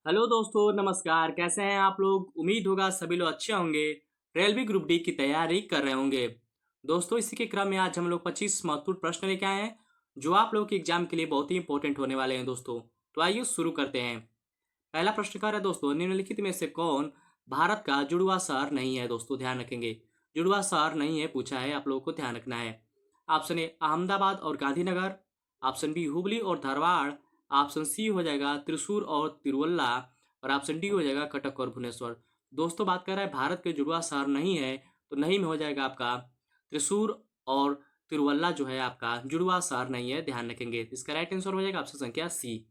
Hello दोस्तों, नमस्कार। कैसे हैं आप लोग? उम्मीद होगा सभी लोग अच्छे होंगे। रेलवे ग्रुप डी की तैयारी कर रहे होंगे। दोस्तों, इसी के क्रम में आज हम लोग 25 महत्वपूर्ण प्रश्न लेके आए हैं जो आप लोगों के एग्जाम के लिए बहुत ही इंपॉर्टेंट होने वाले हैं दोस्तों। तो आइए शुरू करते हैं। पहला प्रश्न क्या है दोस्तों? निम्नलिखित में से कौन भारत का जुड़वा शहर नहीं है? दोस्तों ध्यान रखेंगे, जुड़वा शहर नहीं है पूछा है, आप लोगों को ध्यान रखना है। ऑप्शन ए अहमदाबाद और गांधीनगर, ऑप्शन बी हुबली और धारवाड़, ऑप्शन सी हो जाएगा त्रिशूर और तिरुवल्ला, और ऑप्शन डी हो जाएगा कटक और भुवनेश्वर। दोस्तों बात कर रहा है भारत के जुड़वा शहर नहीं है, तो नहीं में हो जाएगा आपका त्रिशूर और तिरुवल्ला जो है आपका जुड़वा शहर नहीं है, ध्यान रखेंगे। इसका राइट आंसर हो जाएगा ऑप्शन संख्या सी।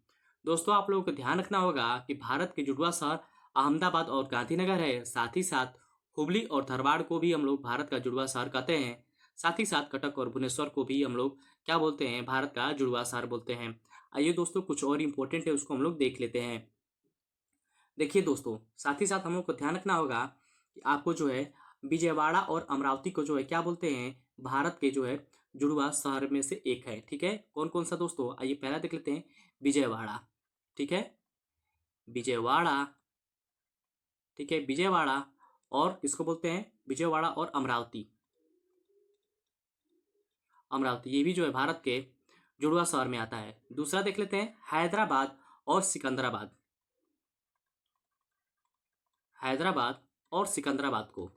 दोस्तों आप लोगों को ध्यान रखना होगा कि भारत के जुड़वा शहर अहमदाबाद और गांधीनगर है, साथ ही साथ हुबली और धारवाड़ को भी हम लोग भारत का जुड़वा शहर कहते हैं। साथ ही साथ कटक और भुवनेश्वर को भी हम लोग क्या बोलते हैं? भारत का जुड़वा शहर बोलते हैं। आइए दोस्तों, कुछ और इंपॉर्टेंट है उसको हम लोग देख लेते हैं। देखिए दोस्तों, साथ ही साथ हम लोग को ध्यान रखना होगा कि आपको जो है विजयवाड़ा और अमरावती को जो है क्या बोलते हैं? भारत के जो है जुड़वा शहर में से एक है। ठीक है, कौन कौन सा दोस्तों? आइए पहला देख लेते हैं, विजयवाड़ा। ठीक है, विजयवाड़ा। ठीक है, विजयवाड़ा। और किसको बोलते हैं? विजयवाड़ा और अमरावती। अमरावती ये भी जो है भारत के जुड़वा शहर में आता है। दूसरा देख लेते हैं, हैदराबाद और सिकंदराबाद। हैदराबाद और सिकंदराबाद को,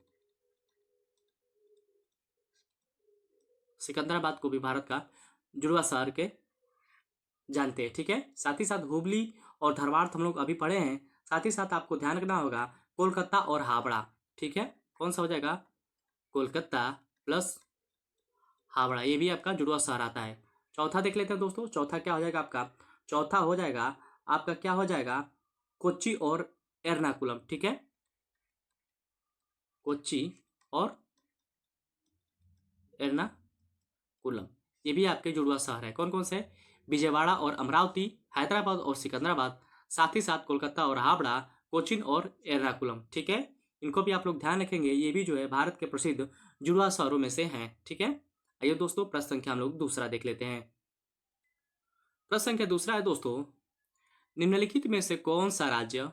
सिकंदराबाद को भी भारत का जुड़वा शहर के जानते हैं। ठीक है, साथ ही साथ हुबली और धारवाड़ हम लोग अभी पढ़े हैं। साथ ही साथ आपको ध्यान रखना होगा कोलकाता और हावड़ा। ठीक है, कौन सा हो जाएगा? कोलकाता प्लस हावड़ा, ये भी आपका जुड़वा शहर आता है। चौथा देख लेते हैं दोस्तों, चौथा क्या हो जाएगा आपका? चौथा हो जाएगा आपका क्या हो जाएगा? कोच्चि और एर्नाकुलम। ठीक है, कोच्चि और एर्नाकुलम, ये भी आपके जुड़वा शहर है। कौन कौन से? विजयवाड़ा और अमरावती, हैदराबाद और सिकंदराबाद, साथ ही साथ कोलकाता और हावड़ा, कोचिन और एर्नाकुलम। ठीक है, इनको भी आप लोग ध्यान रखेंगे, ये भी जो है भारत के प्रसिद्ध जुड़वा शहरों में से हैं। ठीक है, आइए दोस्तों प्रश्न संख्या हम लोग दूसरा देख लेते हैं। प्रश्न संख्या दूसरा है दोस्तों, निम्नलिखित में से कौन सा राज्य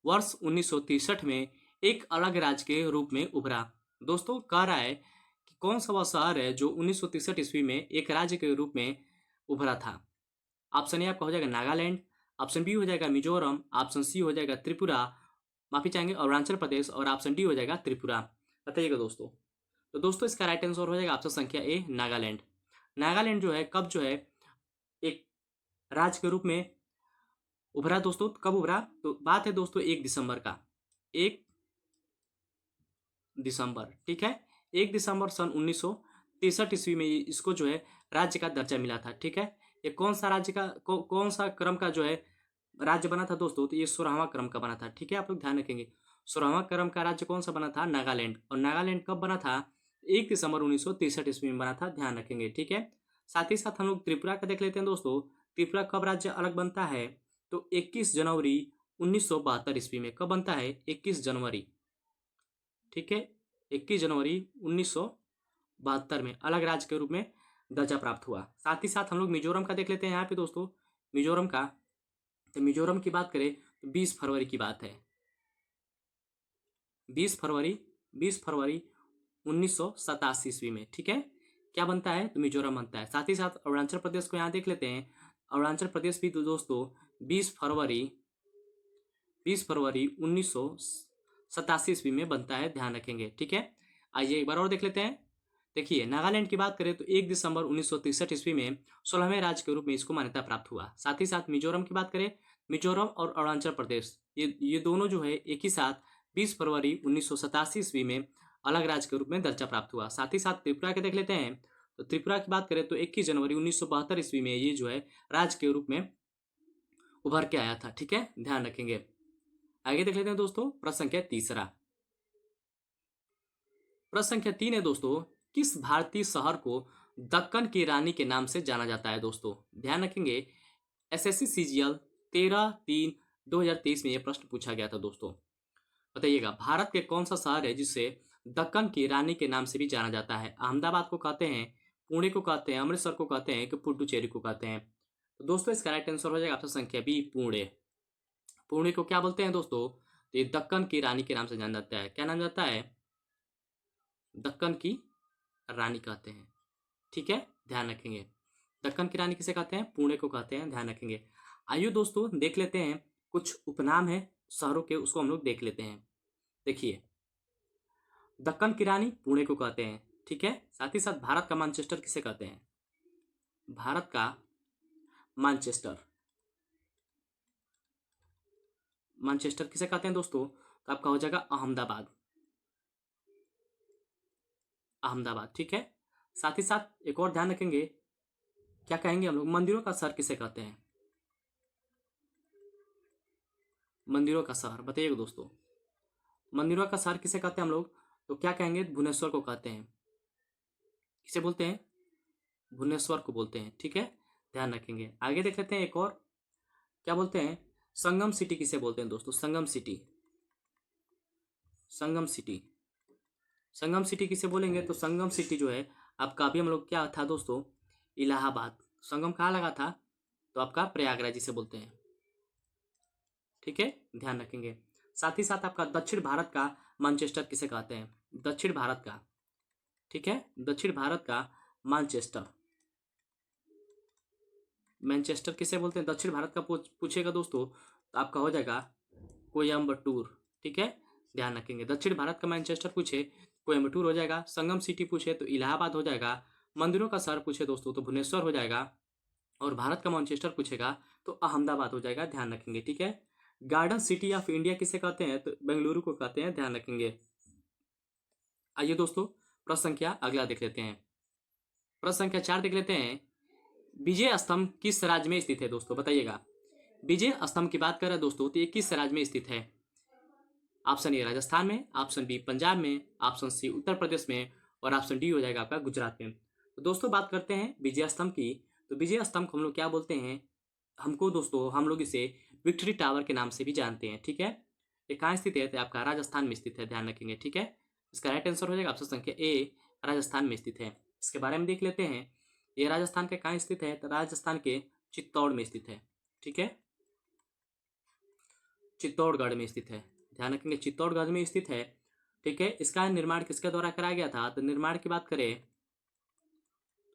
वर्ष 1963 में एक अलग राज्य के रूप में उभरा? दोस्तों कह रहा है कि कौन सा वह शहर है जो 1963 ईस्वी में एक राज्य के रूप में उभरा था। ऑप्शन ए आपका हो जाएगा नागालैंड, ऑप्शन बी हो जाएगा मिजोरम, ऑप्शन सी हो जाएगा त्रिपुरा, माफी चाहेंगे अरुणाचल प्रदेश, और ऑप्शन डी हो जाएगा त्रिपुरा। बताइएगा दोस्तों। तो दोस्तों इसका राइट आंसर हो जाएगा ऑप्शन संख्या ए नागालैंड। नागालैंड जो है कब जो है एक राज्य के रूप में उभरा दोस्तों? कब उभरा? तो बात है दोस्तों 1 दिसंबर का। 1 दिसंबर। ठीक है, 1 दिसंबर सन 1963 ईस्वी में इसको जो है राज्य का दर्जा मिला था। ठीक है, ये कौन सा राज्य का कौन सा क्रम का जो है राज्य बना था दोस्तों? तो ये 16वां क्रम का बना था। ठीक है, आप लोग ध्यान रखेंगे, 16वां क्रम का राज्य कौन सा बना था? नागालैंड। और नागालैंड कब बना था? 1 दिसंबर 1963 ईस्वी में बना था, ध्यान रखेंगे। ठीक है, साथ ही साथ हम लोग त्रिपुरा का देख लेते हैं दोस्तों। त्रिपुरा कब राज्य अलग बनता है? तो 21 जनवरी 1972 ईस्वी में। कब बनता है? 21 जनवरी। ठीक है, 21 जनवरी 1972 में अलग राज्य के रूप में दर्जा प्राप्त हुआ। साथ ही साथ हम लोग मिजोरम का देख लेते हैं यहाँ पे दोस्तों। मिजोरम का, तो मिजोरम की बात करें तो 20 फरवरी की बात है। 20 फरवरी, 20 फरवरी 1987 ईस्वी में। ठीक है, क्या बनता है? तो मिजोरम बनता है। साथ ही साथ अरुणाचल प्रदेश को यहाँ देख लेते हैं। अरुणाचल प्रदेश भी तो दोस्तों 20 फरवरी, 1987 ईस्वी में बनता है, ध्यान रखेंगे। ठीक है, आइए एक बार और देख लेते हैं। देखिए नागालैंड की बात करें तो 1 दिसंबर 1963 ईस्वी में 16वें राज्य के रूप में इसको मान्यता प्राप्त हुआ। साथ ही साथ मिजोरम की बात करें, मिजोरम और अरुणाचल प्रदेश ये दोनों जो है एक ही साथ 20 फरवरी 1987 ईस्वी में अलग राज्य के रूप में दर्जा प्राप्त हुआ। साथ ही साथ त्रिपुरा के देख लेते हैं। तो त्रिपुरा की बात करें तो 21 जनवरी 1972 ईस्वी में ये जो है राज्य के रूप में उभर के आया था। ठीक है, ध्यान रखेंगे। आगे देख लेते हैं दोस्तों, प्रश्न संख्या तीसरा। प्रश्न संख्या 3 है दोस्तों, किस भारतीय शहर को दक्कन की रानी के नाम से जाना जाता है? दोस्तों ध्यान रखेंगे, एसएससी सीजीएल 13/3/2023 में यह प्रश्न पूछा गया था दोस्तों। बताइएगा भारत के कौन सा शहर है जिसे दक्कन की रानी के नाम से भी जाना जाता है? अहमदाबाद को कहते हैं, पुणे को कहते हैं, अमृतसर को कहते हैं कि पुडुचेरी को कहते हैं? तो दोस्तों इसका राइट आंसर हो जाएगा ऑप्शन संख्या बी पुणे। पुणे को क्या बोलते हैं दोस्तों? तो ये दक्कन की रानी के नाम से जाना जाता है। क्या नाम जाता है? दक्कन की रानी कहते हैं। ठीक है, ध्यान रखेंगे। दक्कन की रानी किसे कहते हैं? पुणे को कहते हैं, ध्यान रखेंगे। आइए दोस्तों देख लेते हैं कुछ उपनाम है शहरों के, उसको हम लोग देख लेते हैं। देखिए, दक्कन की रानी पुणे को कहते हैं। ठीक है, साथ ही साथ भारत का मैनचेस्टर किसे कहते हैं? भारत का मैनचेस्टर, मैनचेस्टर किसे कहते हैं दोस्तों? तो आपका हो जाएगा अहमदाबाद, अहमदाबाद। ठीक है, साथ ही साथ एक और ध्यान रखेंगे, क्या कहेंगे हम लोग? मंदिरों का शहर किसे कहते हैं? मंदिरों का शहर बताइएगा दोस्तों, मंदिरों का शहर किसे कहते हैं हम लोग? तो क्या कहेंगे? भुवनेश्वर को कहते हैं। किसे बोलते हैं? भुवनेश्वर को बोलते हैं। ठीक है, ध्यान रखेंगे। आगे देख लेते हैं एक और, क्या बोलते हैं? संगम सिटी किसे बोलते हैं दोस्तों? संगम सिटी, संगम सिटी, संगम सिटी किसे बोलेंगे? तो संगम सिटी जो है आपका, अभी हम लोग क्या था दोस्तों? इलाहाबाद। संगम कहाँ लगा था? तो आपका प्रयागराज जिसे बोलते हैं। ठीक है, ध्यान रखेंगे। साथ ही साथ आपका दक्षिण भारत का मैनचेस्टर किसे कहते हैं? दक्षिण भारत का, ठीक है, दक्षिण भारत का मैनचेस्टर, मैनचेस्टर किसे बोलते हैं? दक्षिण भारत का पूछेगा दोस्तों तो आपका हो जाएगा कोयम्बटूर। ठीक है, ध्यान रखेंगे। दक्षिण भारत का मैनचेस्टर पूछे कोयम्बटूर हो जाएगा। संगम सिटी पूछे तो इलाहाबाद हो जाएगा। मंदिरों का शहर पूछे दोस्तों तो भुवनेश्वर हो जाएगा। और भारत का मैनचेस्टर पूछेगा तो अहमदाबाद हो जाएगा, ध्यान रखेंगे। ठीक है, गार्डन सिटी ऑफ इंडिया किसे कहते हैं? तो बेंगलुरु को कहते हैं, ध्यान रखेंगे। आइए दोस्तों प्रश्न संख्या अगला देख लेते हैं। प्रश्न संख्या 4 देख लेते हैं। विजय स्तंभ किस राज्य में स्थित है दोस्तों? बताइएगा। विजय स्तंभ की बात करें दोस्तों तो ये किस राज्य में स्थित है? ऑप्शन ए राजस्थान में, ऑप्शन बी पंजाब में, ऑप्शन सी उत्तर प्रदेश में, और ऑप्शन डी हो जाएगा आपका गुजरात में। तो दोस्तों बात करते हैं विजय स्तंभ की। तो विजय स्तंभ को हम लोग क्या बोलते हैं? हमको दोस्तों, हम लोग इसे विक्ट्री टावर के नाम से भी जानते हैं। ठीक है, ये कहाँ स्थित है? तो आपका राजस्थान में स्थित है, ध्यान रखेंगे। ठीक है, इसका राइट आंसर हो जाएगा ऑप्शन संख्या ए, राजस्थान में स्थित है। इसके बारे में देख लेते हैं, ये राजस्थान के कहाँ स्थित है? तो राजस्थान के चित्तौड़ में स्थित है। ठीक है, चित्तौड़गढ़ में स्थित है, ध्यान रखेंगे, चित्तौड़गढ़ में स्थित है। ठीक है, इसका निर्माण किसके द्वारा कराया गया था? तो निर्माण की बात करें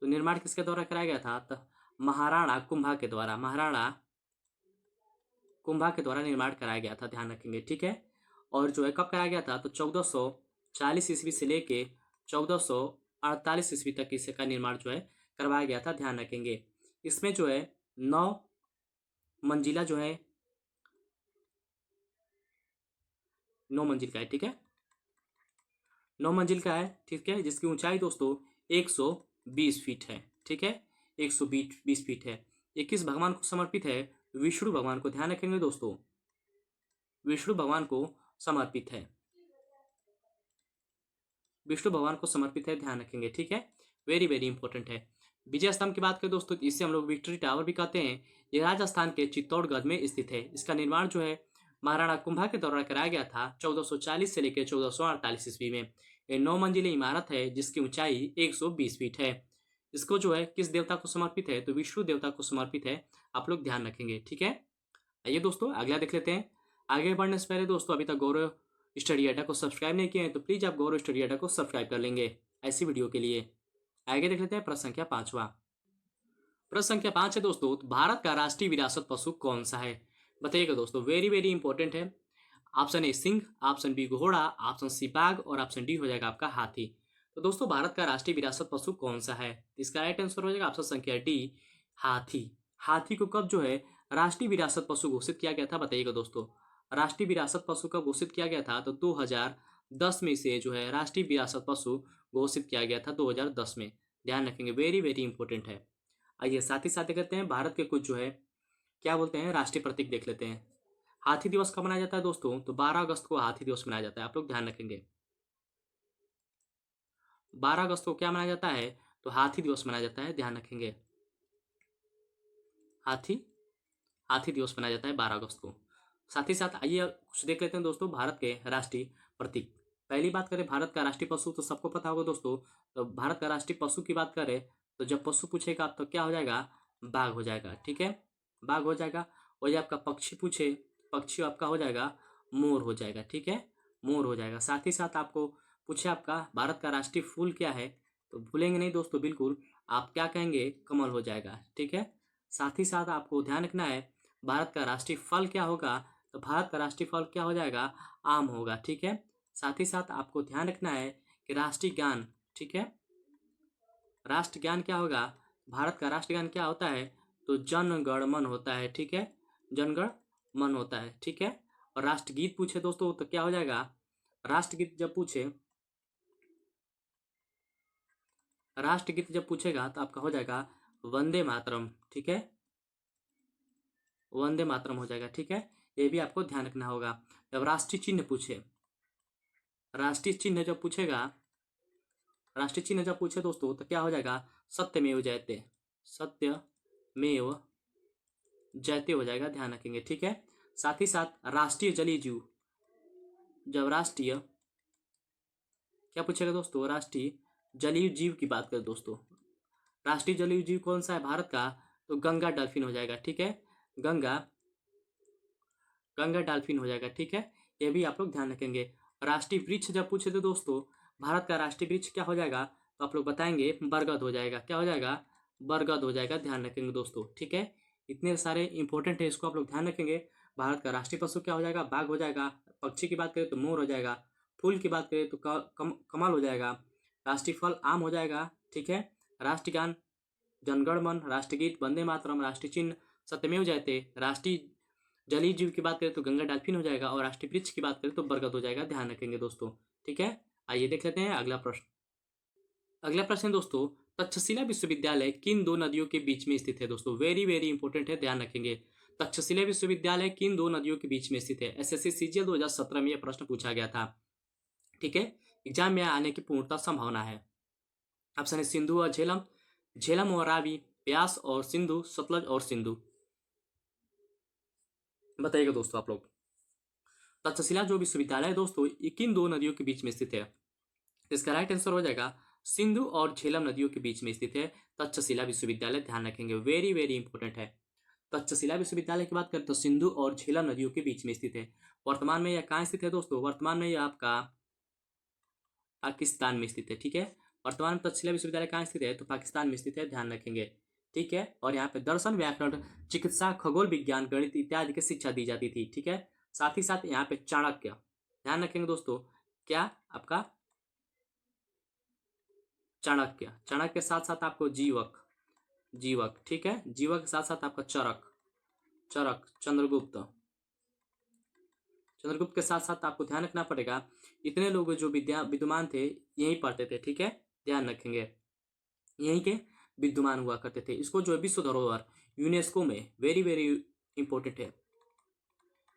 तो निर्माण किसके द्वारा कराया गया था? तो महाराणा कुंभा के द्वारा, महाराणा कुंभा के द्वारा निर्माण कराया गया था, ध्यान रखेंगे। ठीक है, और जो है कब कराया गया था? तो 1440 ईस्वी से लेके 1448 ईस्वी तक इसका निर्माण जो है करवाया गया था, ध्यान रखेंगे। इसमें जो है 9 मंजिला जो है, 9 मंजिल का है। ठीक है, 9 मंजिल का है। ठीक है, जिसकी ऊंचाई दोस्तों 120 फीट है। ठीक है, 120 फीट है। ये किस भगवान को समर्पित है? विष्णु भगवान को, ध्यान रखेंगे दोस्तों, विष्णु भगवान को समर्पित है, विष्णु भगवान को समर्पित है, ध्यान रखेंगे। ठीक है, वेरी वेरी इंपॉर्टेंट है। विजय स्तंभ की बात करें दोस्तों तो इसे हम लोग विक्ट्री टावर भी कहते हैं। ये राजस्थान के चित्तौड़गढ़ में स्थित है। इसका निर्माण जो है महाराणा कुंभा के द्वारा कराया गया था 1440 से लेकर 1448 ईस्वी में। ये 9 मंजिली इमारत है जिसकी ऊंचाई 120 फीट है। इसको जो है किस देवता को समर्पित है? तो विष्णु देवता को समर्पित है, आप लोग ध्यान रखेंगे। ठीक है, आइए दोस्तों अगला देख लेते हैं। आगे बढ़ने से पहले दोस्तों अभी तक गौरव स्टडी अड्डा को सब्सक्राइब नहीं किए हैं तो प्लीज आप गौरव स्टडी अड्डा को सब्सक्राइब कर लेंगे ऐसी वीडियो के लिए। आगे देख लेते हैं प्रश्न संख्या 5वां। प्रश्न संख्या 5 है दोस्तों, भारत का राष्ट्रीय विरासत पशु कौन सा है? बताइएगा दोस्तों, वेरी वेरी इंपॉर्टेंट है। ऑप्शन ए सिंह, ऑप्शन बी घोड़ा, ऑप्शन सी बाघ, और ऑप्शन डी हो जाएगा आपका हाथी। तो दोस्तों भारत का राष्ट्रीय विरासत पशु कौन सा है? इसका राइट आंसर हो जाएगा ऑप्शन संख्या डी, हाथी। हाथी को कब जो है राष्ट्रीय विरासत पशु घोषित किया गया था? बताइएगा दोस्तों, राष्ट्रीय विरासत पशु कब घोषित किया गया था? तो 2010 में इसे जो है राष्ट्रीय विरासत पशु घोषित किया गया था, 2010 में, ध्यान रखेंगे, वेरी वेरी इंपॉर्टेंट है। आइए साथ ही साथ कहते हैं भारत के कुछ जो है क्या बोलते हैं राष्ट्रीय प्रतीक देख लेते हैं। हाथी दिवस कब मनाया जाता है दोस्तों? तो 12 अगस्त को हाथी दिवस मनाया जाता है, आप लोग ध्यान रखेंगे। 12 अगस्त को क्या मनाया जाता है? तो हाथी दिवस मनाया जाता है, ध्यान रखेंगे। हाथी हाथी दिवस मनाया जाता है 12 अगस्त को। साथ ही साथ आइए कुछ देख लेते हैं दोस्तों भारत के राष्ट्रीय प्रतीक। पहली बात करें भारत का राष्ट्रीय पशु तो सबको पता होगा दोस्तों। तो भारत का राष्ट्रीय पशु की बात करें तो जब पशु पूछेगा तो क्या हो जाएगा? बाघ हो जाएगा। ठीक है, बाघ हो जाएगा। और जब आपका पक्षी पूछे पक्षी आपका हो जाएगा मोर हो जाएगा, ठीक है, मोर हो जाएगा। साथ ही साथ आपको पूछे आपका भारत का राष्ट्रीय फूल क्या है, तो भूलेंगे नहीं दोस्तों बिल्कुल, आप क्या कहेंगे, कमल हो जाएगा, ठीक है। साथ ही साथ आपको ध्यान रखना है भारत का राष्ट्रीय फल क्या होगा, तो भारत का राष्ट्रीय फल क्या हो जाएगा, आम होगा, ठीक है। साथ ही साथ आपको ध्यान रखना है कि राष्ट्रीय गान, ठीक है, राष्ट्र ज्ञान क्या होगा, भारत का राष्ट्र गान क्या होता है, तो जन गण मन होता है, ठीक है, जनगण मन होता है, ठीक है। और राष्ट्रगीत पूछे दोस्तों तो क्या हो जाएगा, राष्ट्रगीत जब पूछे, राष्ट्रगीत जब पूछेगा तो आपका हो जाएगा वंदे मातरम, ठीक है, वंदे मातरम हो जाएगा, ठीक है। ये भी आपको ध्यान रखना होगा। जब राष्ट्रीय चिन्ह पूछे, राष्ट्रीय चिन्ह जब पूछेगा, राष्ट्रीय चिन्ह जब पूछे दोस्तों तो क्या हो जाएगा, सत्यमेव जयते, सत्यमेव जयते हो जाएगा, ध्यान रखेंगे, ठीक है। साथ ही साथ राष्ट्रीय जलीय जीव, जब राष्ट्रीय क्या पूछेगा दोस्तों, राष्ट्रीय जलीय जीव की बात करें दोस्तों, राष्ट्रीय जलीय जीव कौन सा है भारत का, तो गंगा डॉल्फिन हो जाएगा, ठीक है, गंगा गंगा डॉल्फिन हो जाएगा, ठीक है। ये भी आप लोग ध्यान रखेंगे। राष्ट्रीय वृक्ष जब पूछे थे दोस्तों, भारत का राष्ट्रीय वृक्ष क्या हो जाएगा, तो आप लोग बताएंगे बरगद हो जाएगा, क्या हो जाएगा, बरगद हो जाएगा, ध्यान रखेंगे दोस्तों, ठीक है। इतने सारे इंपॉर्टेंट है, इसको आप लोग ध्यान रखेंगे। भारत का राष्ट्रीय पशु क्या हो जाएगा, बाघ हो जाएगा। पक्षी की बात करें तो मोर हो जाएगा। फूल की बात करें तो कमल हो जाएगा। राष्ट्रीय फल आम हो जाएगा, ठीक है। राष्ट्रीय गान जनगण मन, राष्ट्रगीत वंदे मातरम, राष्ट्रीय चिन्ह सत्यमेव जयते, राष्ट्रीय जलीय जीव की बात करें तो गंगा डॉल्फिन हो जाएगा, और राष्ट्रीय वृक्ष की बात करें तो बरगद हो जाएगा, ध्यान रखेंगे दोस्तों, ठीक है। आइए देख लेते हैं अगला प्रश्न। अगला प्रश्न है दोस्तों, तक्षशिला विश्वविद्यालय किन दो नदियों के बीच में स्थित है दोस्तों, वेरी वेरी इंपॉर्टेंट है, ध्यान रखेंगे। तक्षशिला विश्वविद्यालय किन दो नदियों के बीच में स्थित है, एसएससी सीजीएल 2017 में यह प्रश्न पूछा गया था, ठीक है। एग्जाम में आने की पूर्णतः संभावना है। ऑप्शन है सिंधु और झेलम, झेलम और रावी, ब्यास और सिंधु, सतलज और सिंधु। बताइएगा दोस्तों आप लोग। तक्षशिला जो विश्वविद्यालय है दोस्तों, ये किन दो नदियों के बीच में स्थित है, इसका राइट आंसर हो जाएगा सिंधु और झेलम नदियों के बीच में स्थित है तक्षशिला विश्वविद्यालय, ध्यान रखेंगे, वेरी वेरी इंपॉर्टेंट है। तक्षशिला विश्वविद्यालय की बात करें तो सिंधु और झेलम नदियों के बीच में स्थित है। वर्तमान में यह कहाँ स्थित है दोस्तों, वर्तमान में यह आपका पाकिस्तान में स्थित है, ठीक है। वर्तमान में तक्षशिला विश्वविद्यालय कहाँ स्थित है, तो पाकिस्तान में स्थित है, ध्यान रखेंगे, ठीक है। और यहाँ पे दर्शन, व्याकरण, चिकित्सा, खगोल विज्ञान, गणित इत्यादि की शिक्षा दी जाती थी, ठीक है। साथ ही साथ यहाँ पे चाणक्य, ध्यान रखेंगे दोस्तों, क्या आपका चाणक्य, चाणक्य के साथ साथ आपको जीवक, जीवक, ठीक है, जीवक के साथ साथ आपका चरक, चरक, चंद्रगुप्त, चंद्रगुप्त के साथ साथ आपको ध्यान रखना पड़ेगा, इतने लोग जो विद्वान थे यहीं पढ़ते थे, ठीक है, ध्यान रखेंगे, यहीं के विद्वान हुआ करते थे। इसको जो विश्व धरोहर यूनेस्को में, वेरी वेरी इंपॉर्टेंट है,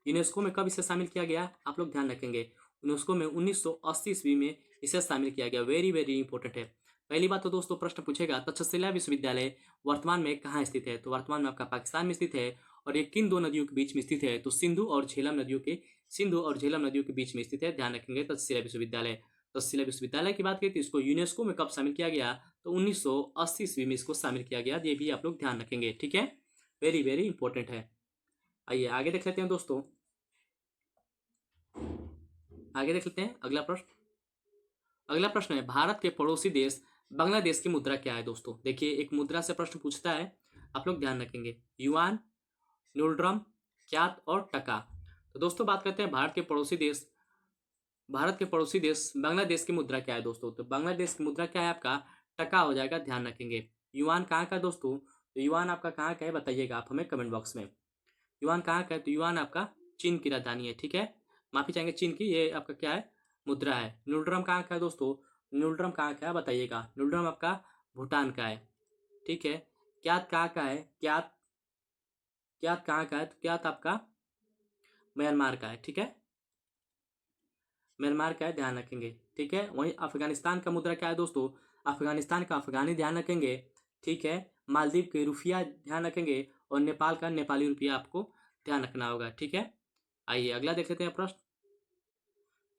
यूनेस्को में कब इसे शामिल किया गया, आप लोग ध्यान रखेंगे, यूनेस्को में 1980 ईस्वी में इसे शामिल किया गया, वेरी वेरी इंपॉर्टेंट है। पहली बात तो दोस्तों प्रश्न पूछेगा तक्षशिला विश्वविद्यालय वर्तमान में कहाँ स्थित है, तो वर्तमान में आपका पाकिस्तान में स्थित है। और ये किन दो नदियों के बीच में स्थित है, तो सिंधु और झेलम नदियों के बीच में स्थित है, ध्यान रखेंगे तक्षशिला विश्वविद्यालय। तक्षशिला विश्वविद्यालय की बात करें तो इसको यूनेस्को में कब शामिल किया गया, तो 1980 ईस्वी में इसको शामिल किया गया, ये भी आप लोग ध्यान रखेंगे, ठीक है, वेरी वेरी इंपॉर्टेंट है। आइए आगे देख लेते हैं दोस्तों, आगे देख लेते हैं अगला प्रश्न। अगला प्रश्न है, भारत के पड़ोसी देश बांग्लादेश की मुद्रा क्या है दोस्तों। देखिए एक मुद्रा से प्रश्न पूछता है, आप लोग ध्यान रखेंगे, युआन, न्यूल्ड्रम, क्यात और टका। तो दोस्तों बात करते हैं भारत के पड़ोसी देश, भारत के पड़ोसी देश बांग्लादेश की मुद्रा क्या है दोस्तों, तो बांग्लादेश की मुद्रा क्या है, आपका टका हो जाएगा, ध्यान रखेंगे। युआन कहाँ का है दोस्तों, तो युआन आपका कहाँ का है बताइएगा आप हमें कमेंट बॉक्स में। युआन कहाँ का है, तो युआन आपका चीन की राजधानी है, ठीक है, माफी चाहेंगे चीन की, ये आपका क्या है, मुद्रा है। न्यूल्ड्रम कहाँ का है दोस्तों, न्यूल्ड्रम कहाँ का है बताइएगा, न्यूल्ड्रम आपका भूटान का है, ठीक है। क्यात कहाँ का है, क्यात, क्यात कहाँ का है, तो क्यात आपका म्यांमार का है, ठीक है, म्यांमार का है, ध्यान रखेंगे, ठीक है। वहीं अफगानिस्तान का मुद्रा क्या है दोस्तों, अफगानिस्तान का अफगानी ध्यान रखेंगे, ठीक है। मालदीव के रुपया ध्यान रखेंगे, और नेपाल का नेपाली रुपया आपको ध्यान रखना होगा, ठीक है। आइए अगला देख लेते हैं प्रश्न।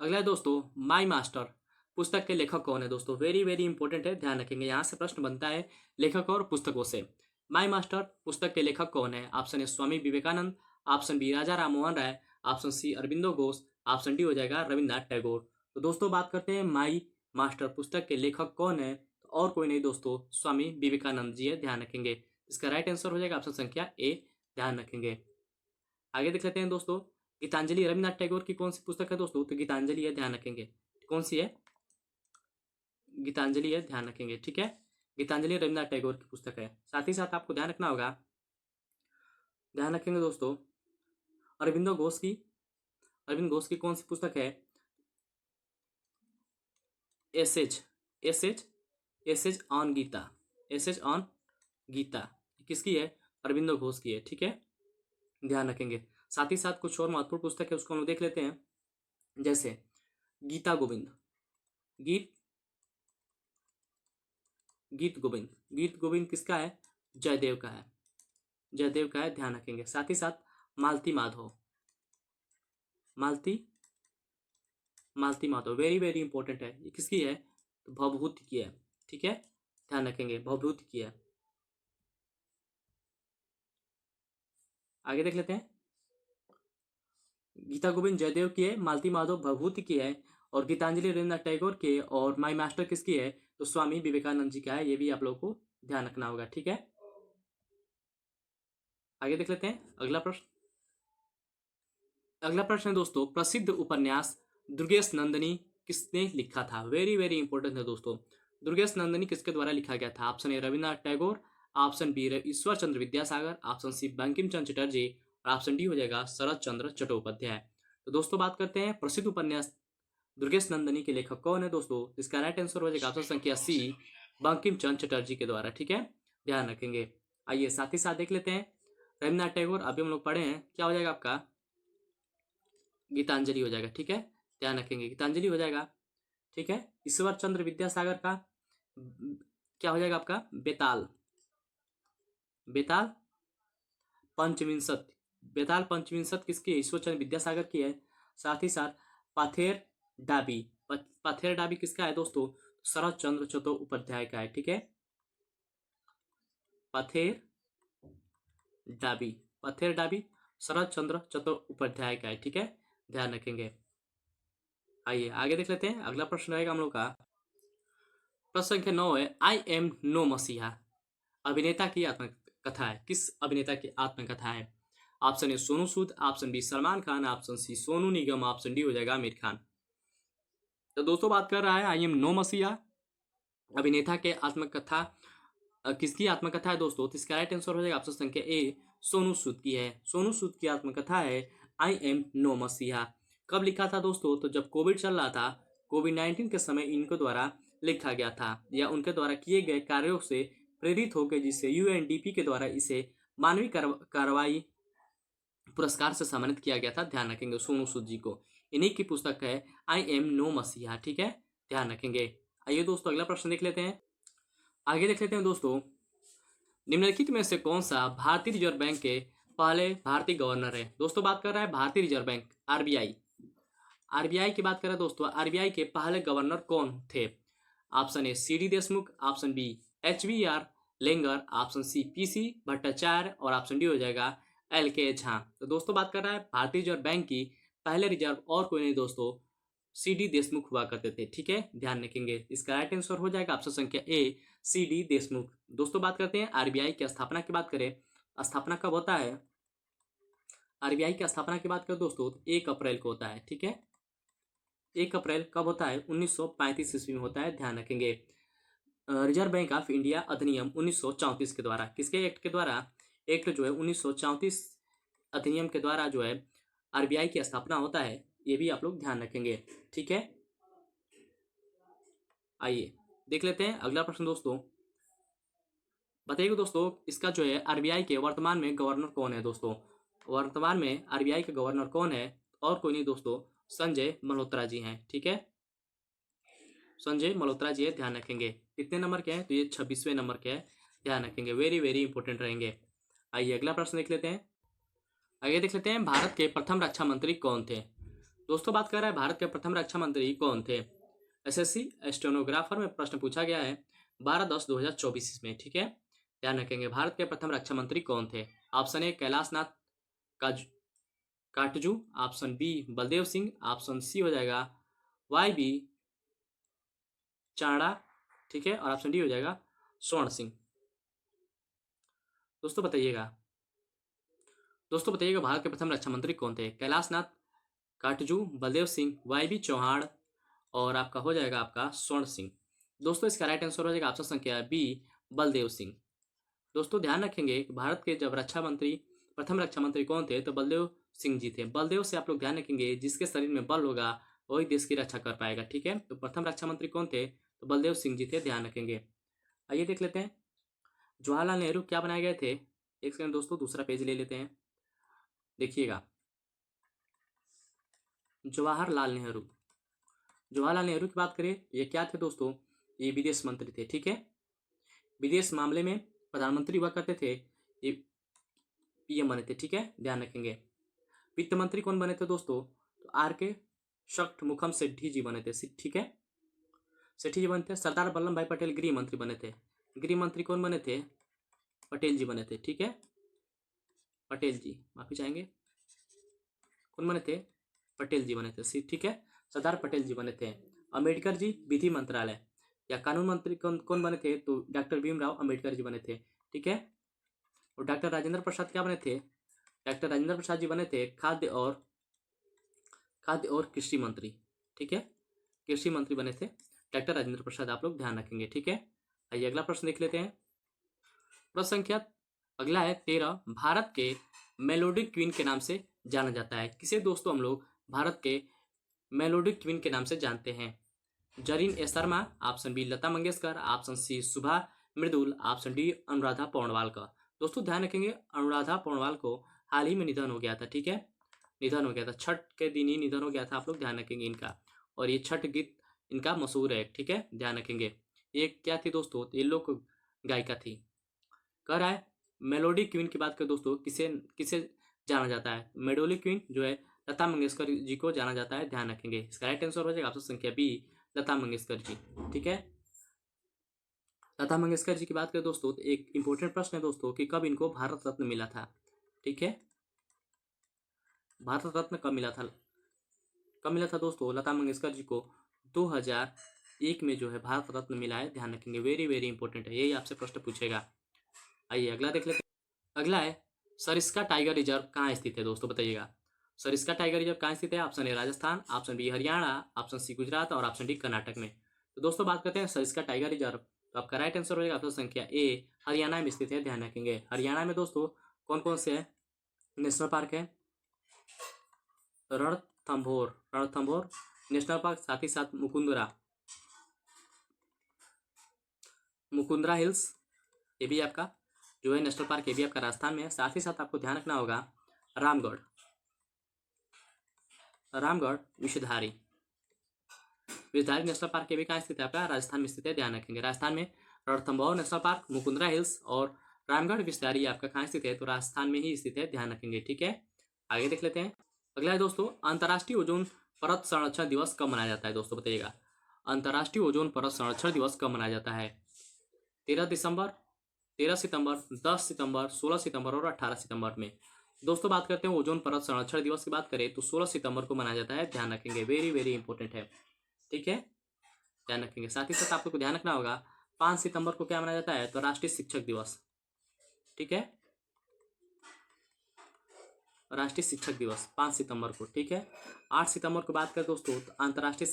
अगला है दोस्तों, माई मास्टर पुस्तक के लेखक कौन है दोस्तों, वेरी वेरी इंपॉर्टेंट है, ध्यान रखेंगे, यहाँ से प्रश्न बनता है लेखक और पुस्तकों से। माई मास्टर पुस्तक के लेखक कौन है, option A Swami Vivekananda, option B Raja Ram Mohan Roy, option C Aurobindo Ghosh, option D हो जाएगा रविन्द्रनाथ टैगोर। तो दोस्तों बात करते हैं माई मास्टर पुस्तक के लेखक कौन है, तो और कोई नहीं दोस्तों, स्वामी विवेकानंद जी है, ध्यान रखेंगे। इसका राइट आंसर हो जाएगा ऑप्शन संख्या ए, ध्यान रखेंगे। आगे देख लेते हैं दोस्तों, गीतांजलि रविन्द्रनाथ टैगोर की कौन सी पुस्तक है दोस्तों, तो गीतांजलि है, ध्यान रखेंगे। कौन सी है, गीतांजलि है, ध्यान रखेंगे, ठीक है। गीतांजलि रविन्द्रनाथ टैगोर की पुस्तक है। साथ ही साथ आपको ध्यान रखना होगा, ध्यान रखेंगे दोस्तों, अरविंदो घोष की, अरविंद घोष की कौन सी पुस्तक है, essays, essays, essays on Gita, essays on Gita किसकी है, अरविंदो घोष की है, ठीक है, ध्यान रखेंगे। साथ ही साथ कुछ और महत्वपूर्ण पुस्तक है उसको हम देख लेते हैं, जैसे गीता गोविंद, गीत गीत गोविंद, गीत गोविंद किसका है, जयदेव का है, जयदेव का है, ध्यान रखेंगे। साथ ही साथ मालती माधव, मालती मालती माधव वेरी वेरी इंपॉर्टेंट है, ये किसकी है, तो भवभूति की है, ठीक है, ध्यान रखेंगे, भवभूति की है। आगे देख लेते हैं, गीता गोविंद जयदेव की है, मालती माधव भवभूति की है, और गीतांजलि रविन्द्रनाथ टैगोर की, और माई मास्टर किसकी है, तो स्वामी विवेकानंद जी का है, ये भी आप लोगों को ध्यान रखना होगा, ठीक है। आगे देख लेते हैं अगला प्रश्न। अगला प्रश्न है दोस्तों, प्रसिद्ध उपन्यास दुर्गेश नंदिनी किसने लिखा था, वेरी वेरी इंपॉर्टेंट है दोस्तों। दुर्गेश नंदिनी किसके द्वारा लिखा गया था, option A Rabindranath Tagore, option B Ishwar Chandra Vidyasagar, option C Bankim Chandra Chatterjee, और ऑप्शन डी हो जाएगा शरद चंद्र चट्टोपाध्याय। तो दोस्तों बात करते हैं प्रसिद्ध उपन्यास दुर्गेश नंदिनी के लेखक कौन है दोस्तों, इसका राइट आंसर हो जाएगा ऑप्शन संख्या सी, बंकिम चंद्र चटर्जी के द्वारा, ठीक है, ध्यान रखेंगे। आइए साथ ही साथ देख लेते हैं, रविन्द्रनाथ टैगोर अभी हम लोग पढ़े हैं, क्या हो जाएगा आपका, गीतांजलि हो जाएगा, ठीक है, ध्यान रखेंगे, गीतांजलि हो जाएगा, ठीक है। ईश्वर चंद्र विद्यासागर का क्या हो जाएगा आपका, बेताल, बेताल पंचविंशत, बेताल पंचविंशत किसकी है, ईश्वर चंद्र विद्यासागर की है। साथ ही साथ पाथेर डाबी, पाथेर डाबी किसका है दोस्तों, शरद चंद्र चट्टोपाध्याय का है, ठीक है, पाथेर डाबी, पाथेर डाबी शरद चंद्र चट्टोपाध्याय का है, ठीक है, ध्यान रखेंगे। आइए आगे देख लेते हैं, अगला प्रश्न रहेगा हम लोग का, प्रश्न संख्या 9 है, आई एम नो मसीहा अभिनेता की आत्मकथा है, किस अभिनेता की आत्मकथा है, option A Sonu Sood, option B Salman Khan, option C Sonu Nigam, option D हो जाएगा आमिर खान। तो दोस्तों बात कर रहा है आई एम नो मसीहा अभिनेता के आत्मकथा, किसकी आत्मकथा है दोस्तों, तो इसका राइट आंसर हो जाएगा ऑप्शन संख्या ए, सोनू सूद की है, सोनू सूद की आत्मकथा है आई एम नो मसीहा। कब लिखा था दोस्तों, तो जब कोविड चल रहा था, कोविड-19 के समय इनके द्वारा लिखा गया था, या उनके द्वारा किए गए कार्यों से प्रेरित होकर, जिससे यूएनडीपी के द्वारा इसे मानवीय कार्रवाई पुरस्कार से सम्मानित किया गया था, ध्यान रखेंगे, सोनू सूद जी को। इन्हीं की पुस्तक है आई एम नो मसीहा, ठीक है, ध्यान रखेंगे। आइए दोस्तों अगला प्रश्न देख लेते हैं, आगे देख लेते हैं दोस्तों, निम्नलिखित में से कौन सा भारतीय रिजर्व बैंक के पहले भारतीय गवर्नर है, दोस्तों बात कर रहा है भारतीय रिजर्व बैंक आरबीआई, आरबीआई की बात करें दोस्तों, आरबीआई के पहले गवर्नर कौन थे, option A C D Deshmukh, option B H B R Iengar, option C P C Bhattacharya, और ऑप्शन डी हो जाएगा एल के झा। तो दोस्तों बात कर रहा है भारतीय रिजर्व बैंक की पहले रिजर्व और कोई नहीं दोस्तों, सी डी देशमुख हुआ करते थे, ठीक है, ध्यान रखेंगे। इसका राइट आंसर हो जाएगा ऑप्शन संख्या ए, सी डी देशमुख। दोस्तों बात करते हैं आरबीआई की स्थापना की बात करें, स्थापना कब होता है, आरबीआई की स्थापना की बात करें दोस्तों, 1 अप्रैल को होता है, ठीक है, 1 अप्रैल कब होता है, 1935 ईस्वी में होता है, ध्यान रखेंगे। रिजर्व बैंक ऑफ इंडिया अधिनियम 1934 के द्वारा, किसके एक्ट के द्वारा, एक्ट जो है 1934 अधिनियम के द्वारा जो है आरबीआई की स्थापना होता है, ये भी आप लोग ध्यान रखेंगे, ठीक है। आइए देख लेते हैं अगला प्रश्न दोस्तों, बताइए दोस्तों इसका जो है आरबीआई के वर्तमान में गवर्नर कौन है दोस्तों, वर्तमान में आरबीआई के गवर्नर कौन है, और कोई नहीं दोस्तों, संजय मल्होत्रा जी हैं, ठीक है, संजय मल्होत्रा जी है, ध्यान रखेंगे। कितने नंबर के हैं, तो ये 26वें नंबर के हैं, ध्यान रखेंगे, वेरी वेरी इंपॉर्टेंट रहेंगे। आइए अगला प्रश्न देख लेते हैं, आगे देख लेते हैं, भारत के प्रथम रक्षा मंत्री कौन थे, दोस्तों बात कर रहा है भारत के प्रथम रक्षा मंत्री कौन थे, एसएससी स्टेनोग्राफर में प्रश्न पूछा गया है 12/10/2024 में, ठीक है, ध्यान रखेंगे। भारत के प्रथम रक्षा मंत्री कौन थे, option A Kailash Nath Katju, option B Baldev Singh, option C हो जाएगा वाई बी चाड़ा, ठीक है, और ऑप्शन डी हो जाएगा स्वर्ण सिंह। दोस्तों बताइएगा, भारत के प्रथम रक्षा मंत्री कौन थे? कैलाश नाथ काटजू, बलदेव सिंह, वाई बी चौहान, और आपका हो जाएगा आपका स्वर्ण सिंह। दोस्तों इसका राइट आंसर हो जाएगा ऑप्शन संख्या बी बलदेव सिंह। दोस्तों ध्यान रखेंगे कि भारत के जब प्रथम रक्षा मंत्री कौन थे, तो बलदेव सिंह जी थे। बलदेव से आप लोग ध्यान रखेंगे, जिसके शरीर में बल होगा वही देश की रक्षा कर पाएगा, ठीक है। तो प्रथम रक्षा मंत्री कौन थे? तो बलदेव सिंह जी थे, ध्यान रखेंगे। आइए देख लेते हैं जवाहरलाल नेहरू क्या बनाए गए थे। एक सेकंड दोस्तों, दूसरा पेज ले लेते हैं, देखिएगा। जवाहरलाल नेहरू की बात करें, ये क्या थे दोस्तों? ये विदेश मंत्री थे, ठीक है। विदेश मामले में प्रधानमंत्री हुआ करते थे, ये पीएम बने थे, ठीक है, ध्यान रखेंगे। वित्त मंत्री कौन बने थे दोस्तों? तो आर के षटमुखम सेठी जी बने थे, ठीक है, सेठी जी बने थे। सरदार वल्लभ भाई पटेल गृह मंत्री बने थे। गृह मंत्री कौन बने थे? पटेल जी बने थे, ठीक है, पटेल जी, माफी चाहेंगे, कौन बने थे? पटेल जी बने थे, ठीक है, सरदार पटेल जी बने थे। अम्बेडकर जी विधि मंत्रालय या कानून मंत्री कौन बने थे? तो डॉक्टर भीमराव अम्बेडकर जी बने थे, ठीक है। और डॉक्टर राजेंद्र प्रसाद क्या बने थे? डॉक्टर राजेंद्र प्रसाद जी बने थे खाद्य और कृषि मंत्री, ठीक है, कृषि मंत्री बने थे डॉक्टर राजेंद्र प्रसाद, आप लोग ध्यान रखेंगे, ठीक है। आइए अगला प्रश्न देख लेते हैं। प्रश्न संख्या अगला है 13। भारत के मेलोडी क्वीन के नाम से जाना जाता है। किसे दोस्तों हम लोग भारत के मेलोडी क्वीन के नाम से जानते हैं? जरीन ए Sharma, option B Lata Mangeshkar, option C सुभा मृदुल, ऑप्शन डी अनुराधा पौडवाल का। दोस्तों ध्यान रखेंगे, अनुराधा पौडवाल को हाल ही में निधन हो गया था, ठीक है, निधन हो गया था, छठ के दिन ही निधन हो गया था, आप लोग ध्यान रखेंगे इनका। और ये छठ गीत इनका मशहूर है, ठीक है, ध्यान रखेंगे। ये क्या थी दोस्तों? ये लोक गायिका थी। कह रहा है मेलोडी क्वीन की बात करें दोस्तों, किसे किसे जाना जाता है? मेलोडी क्वीन जो है लता मंगेशकर जी को जाना जाता है, ध्यान रखेंगे। इसका राइट आंसर हो जाएगा ऑप्शन संख्या बी लता मंगेशकर जी, ठीक है। लता मंगेशकर जी की बात करें दोस्तों, तो एक इंपॉर्टेंट प्रश्न है दोस्तों कि कब इनको भारत रत्न मिला था, ठीक है, भारत रत्न कब मिला था दोस्तों? लता मंगेशकर जी को 2001 में जो है भारत रत्न मिला है, ध्यान रखेंगे, वेरी वेरी इंपॉर्टेंट है, यही आपसे प्रश्न पूछेगा। आइए अगला देख लेते हैं। अगला है सरिस्का टाइगर रिजर्व कहाँ स्थित है दोस्तों, बताइएगा। सरिस्का टाइगर रिजर्व कहाँ स्थित है? Option A Rajasthan, option B Haryana, option C Gujarat, और ऑप्शन डी कर्नाटक में। तो दोस्तों बात करते हैं सरिस्का टाइगर रिजर्व, तो आपका राइट आंसर हो जाएगा ऑप्शन संख्या ए हरियाणा में स्थित है, ध्यान रखेंगे। हरियाणा में दोस्तों कौन कौन से है नेशनल पार्क है? रणथंभौर नेशनल पार्क, साथ ही साथ मुकुंदरा हिल्स, ये भी आपका जो है नेशनल पार्क, ये भी आपका राजस्थान में है। साथ ही साथ आपको ध्यान रखना होगा रामगढ़ विषधारी नेशनल पार्क, ये भी कहाँ स्थित है? आपका राजस्थान में स्थित है, ध्यान रखेंगे। राजस्थान में Ranthambore national park, Mukundra hills और रामगढ़ विषधारी आपका कहाँ स्थित है? तो राजस्थान में ही स्थित है, ध्यान रखेंगे, ठीक है। आगे देख लेते हैं। अगला है दोस्तों अंतर्राष्ट्रीय ओजोन परत संरक्षण दिवस कब मनाया जाता है दोस्तों, बताइएगा। अंतर्राष्ट्रीय ओजोन परत संरक्षण दिवस कब मनाया जाता है? 13 दिसंबर, 13 सितंबर, 10 सितंबर, 16 सितंबर और 18 सितंबर में। दोस्तों बात करते हैं ओजोन परत संरक्षण दिवस की बात करें तो 16 सितंबर को मनाया जाता है, ध्यान रखेंगे, वेरी वेरी इंपॉर्टेंट है, ठीक है, ध्यान रखेंगे। साथ ही साथ आप लोग को ध्यान रखना होगा 5 सितंबर को क्या मनाया जाता है? तो राष्ट्रीय शिक्षक दिवस, ठीक है, राष्ट्रीय शिक्षक दिवस 5 सितंबर को, ठीक है। 8 सितंबर को बात करें दोस्तों तो अंतर्राष्ट्रीय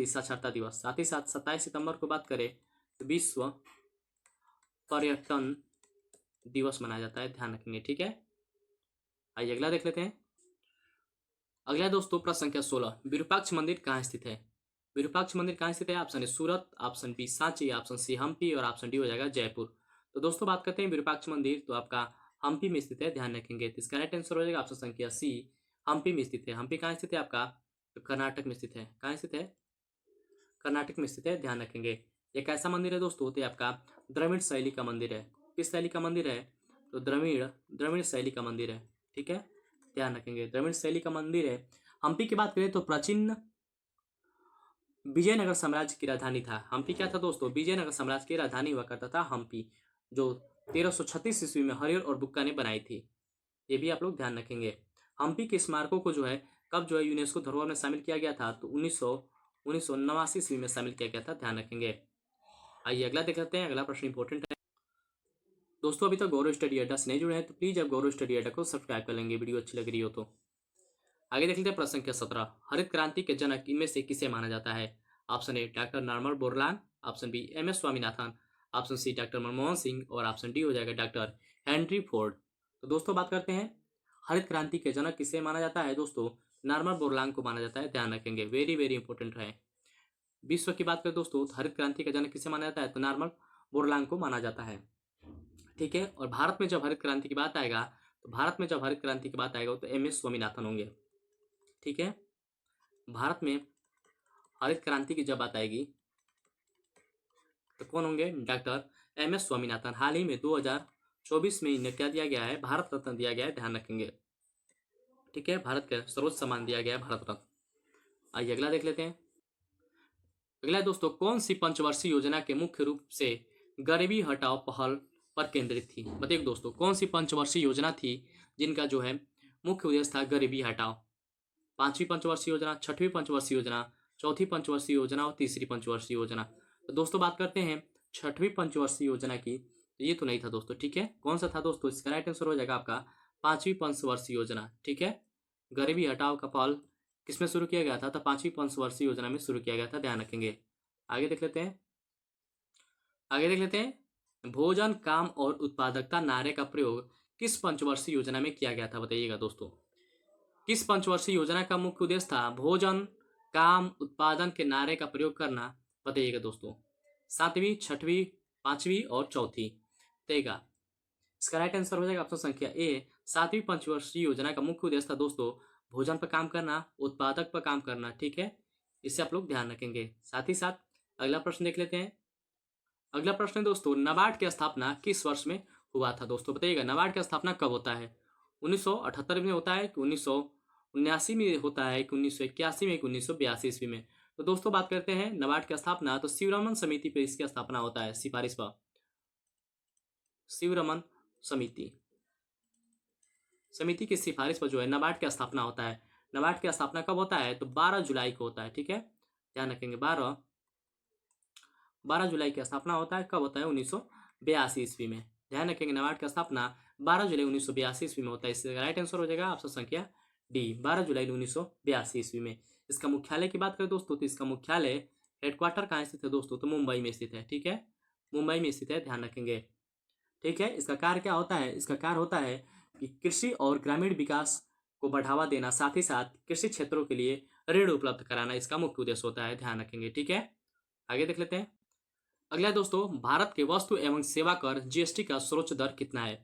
साक्षरता दिवस, साथ ही साथ 27 सितंबर को बात करें तो विश्व पर्यटन दिवस मनाया जाता है, ध्यान रखेंगे, ठीक है। आइए अगला देख लेते हैं। अगला दोस्तों प्रश्न संख्या 16, विरूपाक्ष मंदिर कहाँ स्थित है? विरूपाक्ष मंदिर कहाँ स्थित है? Option A Surat, option B Sanchi, option C Hampi और ऑप्शन डी हो जाएगा जयपुर। तो दोस्तों बात करते हैं विरूपाक्ष मंदिर, तो आपका हम्पी में स्थित है, ध्यान रखेंगे। तो इसका राइट आंसर हो जाएगा ऑप्शन संख्या सी हम्पी में स्थित है। हम्पी कहाँ स्थित है आपका? तो कर्नाटक में स्थित है। कहाँ स्थित है? कर्नाटक में स्थित है, ध्यान रखेंगे। एक ऐसा मंदिर है दोस्तों होते आपका द्रविड़ शैली का मंदिर है। किस शैली का मंदिर है? तो द्रविड़ शैली का मंदिर है, ठीक है, ध्यान रखेंगे, द्रविड़ शैली का मंदिर है। हम्पी की बात करें तो प्राचीन विजयनगर साम्राज्य की राजधानी था। हम्पी क्या था दोस्तों? विजयनगर साम्राज्य की राजधानी हुआ करता था हम्पी, जो 1336 ईस्वी में हरिहर और बुक्का ने बनाई थी। ये भी आप लोग ध्यान रखेंगे। हम्पी के स्मारकों को जो है कब जो है यूनेस्को धरोहर में शामिल किया गया था, तो 1989 ईस्वी में शामिल किया गया था, ध्यान रखेंगे। आइए अगला देख लेते हैं। अगला प्रश्न इंपॉर्टेंट है दोस्तों। अभी तक गौरव स्टडी अड्डा से नहीं जुड़े हैं तो प्लीज आप गौरव स्टडी अड्डा को सब्सक्राइब कर लेंगे, वीडियो अच्छी लग रही हो तो। आगे देख लेते हैं प्रश्न संख्या 17। हरित क्रांति के जनक इनमें से किसे माना जाता है? Option A doctor Norman Borlaug, option B M S Swaminathan, option C doctor Manmohan Singh और ऑप्शन डी हो जाएगा डॉक्टर हेनरी फोर्ड। तो दोस्तों बात करते हैं हरित क्रांति के जनक किसे माना जाता है दोस्तों? नॉर्मन बोरलान को माना जाता है, ध्यान रखेंगे, वेरी वेरी इंपॉर्टेंट है। विश्व की बात करें दोस्तों, हरित क्रांति का जनक किसे माना जाता है? तो नॉर्मन बोरलान को माना जाता है, ठीक है। और भारत में जब हरित क्रांति की बात आएगा तो एम एस स्वामीनाथन होंगे, ठीक है। भारत में हरित क्रांति की जब बात आएगी तो कौन होंगे? Doctor M S Swaminathan. हाल ही में 2024 में इन्हें क्या दिया गया है? भारत रत्न दिया गया है, ध्यान रखेंगे, ठीक है। भारत का सर्वोच्च सम्मान दिया गया है भारत रत्न। आइए अगला देख लेते हैं। अगला दोस्तों, कौन सी पंचवर्षीय योजना के मुख्य रूप से गरीबी हटाओ पहल पर केंद्रित थी? बताइए दोस्तों, कौन सी पंचवर्षीय योजना थी जिनका जो है मुख्य उद्देश्य था गरीबी हटाओ? पांचवी पंचवर्षीय योजना, छठवीं पंचवर्षीय योजना, चौथी पंचवर्षीय योजना और तीसरी पंचवर्षीय योजना। तो दोस्तों बात करते हैं छठवीं पंचवर्षीय योजना की, तो ये तो नहीं था दोस्तों, ठीक है। कौन सा था दोस्तों? इसका राइट आंसर हो जाएगा आपका पांचवी पंचवर्षीय योजना, ठीक है। गरीबी हटाओ का पहल किसमें शुरू किया गया था? तो पांचवी पंचवर्षीय योजना में शुरू किया गया था, ध्यान रखेंगे। आगे देख लेते हैं। भोजन, काम और उत्पादकता नारे का प्रयोग किस पंचवर्षीय योजना में किया गया था? बताइएगा दोस्तों, किस पंचवर्षीय योजना का मुख्य उद्देश्य था भोजन, काम, उत्पादन के नारे का प्रयोग करना? बताइएगा दोस्तों, सातवीं, छठवीं, पांचवी और चौथी। देगा इसका राइट आंसर हो जाएगा ऑप्शन संख्या ए, सातवीं पंचवर्षीय योजना का मुख्य उद्देश्य था दोस्तों भोजन पर काम करना, उत्पादक पर काम करना, ठीक है। इससे आप लोग ध्यान रखेंगे। साथ ही साथ अगला प्रश्न देख लेते हैं। अगला प्रश्न है दोस्तों, नाबार्ड की स्थापना किस वर्ष में हुआ था? दोस्तों बताइएगा, नाबार्ड की स्थापना कब होता है? 1978 में होता है कि 1979 में होता है कि 1981 में कि 1982 ईस्वी में? तो दोस्तों बात करते हैं नाबार्ड की स्थापना, तो शिवरमन समिति पे इसकी स्थापना होता है, सिफारिश पर शिवरमन समिति की सिफारिश पर जो है नाबार्ड की स्थापना होता है। नाबार्ड की स्थापना कब होता है? तो 12 जुलाई को होता है, ठीक है, ध्यान रखेंगे। 12 जुलाई की स्थापना होता है। कब होता है? 1982 ईस्वी में, ध्यान रखेंगे। नाबार्ड की स्थापना 12 जुलाई 1982 ईस्वी में होता है। इसका राइट आंसर हो जाएगा ऑप्शन संख्या डी, 12 जुलाई 1982 ईस्वी में। इसका मुख्यालय की बात करें दोस्तों, तो इसका मुख्यालय हेडक्वार्टर कहाँ स्थित है दोस्तों? तो मुंबई में स्थित है, ठीक है, मुंबई में स्थित है, ध्यान रखेंगे, ठीक है। इसका कार्य क्या होता है? इसका कार्य होता है कि कृषि और ग्रामीण विकास को बढ़ावा देना, साथ ही साथ कृषि क्षेत्रों के लिए ऋण उपलब्ध कराना इसका मुख्य उद्देश्य होता है, ध्यान रखेंगे, ठीक है। आगे देख लेते हैं। अगला दोस्तों, भारत के वस्तु एवं सेवा कर जीएसटी का सर्वोच्च दर कितना है?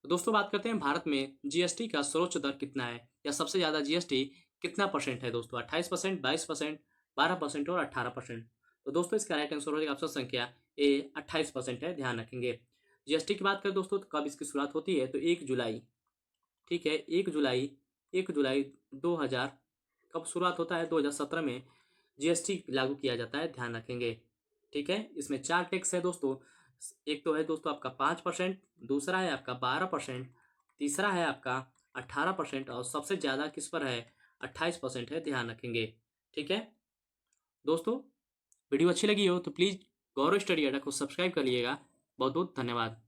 तो दोस्तों बात करते हैं भारत में जीएसटी का सर्वोच्च दर कितना है, या सबसे ज्यादा जीएसटी कितना परसेंट है दोस्तों? 28%, 22%, 12% और 18%। तो दोस्तों इसका राइट आंसर हो जाएगा ऑप्शन संख्या ए, 28% है, ध्यान रखेंगे। जीएसटी की बात करें दोस्तों, तो कब इसकी शुरुआत होती है? तो 1 जुलाई, ठीक है, 1 जुलाई 2000 कब शुरुआत होता है? 2017 में जीएसटी लागू किया जाता है, ध्यान रखेंगे, ठीक है। इसमें 4 टैक्स है दोस्तों। एक तो है दोस्तों आपका 5%, दूसरा है आपका 12%, तीसरा है आपका 18% और सबसे ज़्यादा किस पर है? 28% है, ध्यान रखेंगे, ठीक है। दोस्तों वीडियो अच्छी लगी हो तो प्लीज़ गौरव स्टडी अड्डा को सब्सक्राइब कर लीजिएगा। बहुत बहुत धन्यवाद।